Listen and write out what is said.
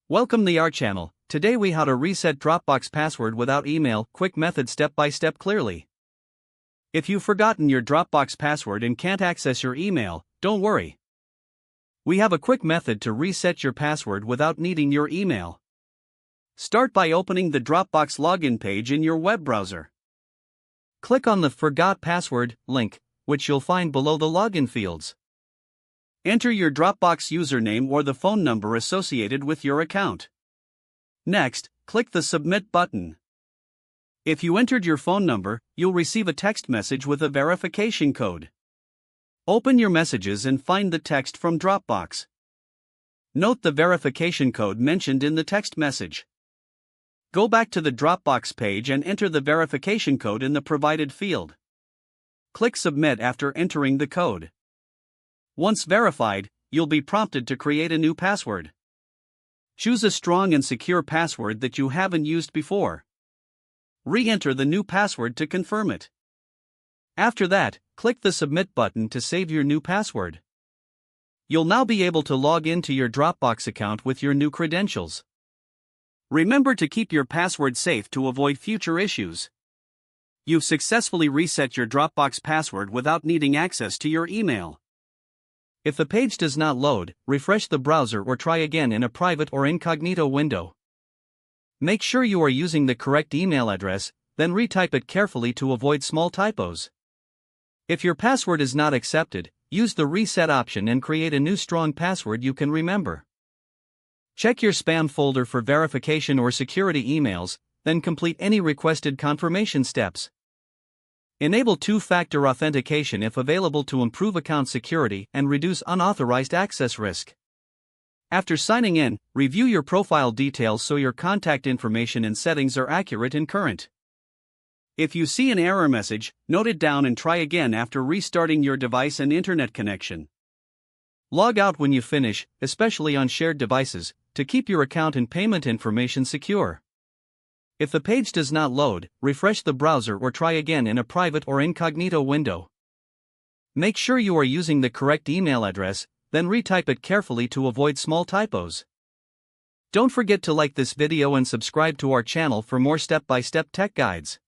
Welcome to our channel. Today we how to reset Dropbox password without email, quick method step by step clearly. If you've forgotten your Dropbox password and can't access your email, don't worry. We have a quick method to reset your password without needing your email. Start by opening the Dropbox login page in your web browser. Click on the Forgot Password link, which you'll find below the login fields. Enter your Dropbox username or the phone number associated with your account. Next, click the Submit button. If you entered your phone number, you'll receive a text message with a verification code. Open your messages and find the text from Dropbox. Note the verification code mentioned in the text message. Go back to the Dropbox page and enter the verification code in the provided field. Click Submit after entering the code. Once verified, you'll be prompted to create a new password. Choose a strong and secure password that you haven't used before. Re-enter the new password to confirm it. After that, click the Submit button to save your new password. You'll now be able to log into your Dropbox account with your new credentials. Remember to keep your password safe to avoid future issues. You've successfully reset your Dropbox password without needing access to your email. If the page does not load, refresh the browser or try again in a private or incognito window. Make sure you are using the correct email address, then retype it carefully to avoid small typos. If your password is not accepted, use the reset option and create a new strong password you can remember. Check your spam folder for verification or security emails, then complete any requested confirmation steps. Enable two-factor authentication if available to improve account security and reduce unauthorized access risk. After signing in, review your profile details so your contact information and settings are accurate and current. If you see an error message, note it down and try again after restarting your device and internet connection. Log out when you finish, especially on shared devices, to keep your account and payment information secure. If the page does not load, refresh the browser or try again in a private or incognito window. Make sure you are using the correct email address, then retype it carefully to avoid small typos. Don't forget to like this video and subscribe to our channel for more step-by-step tech guides.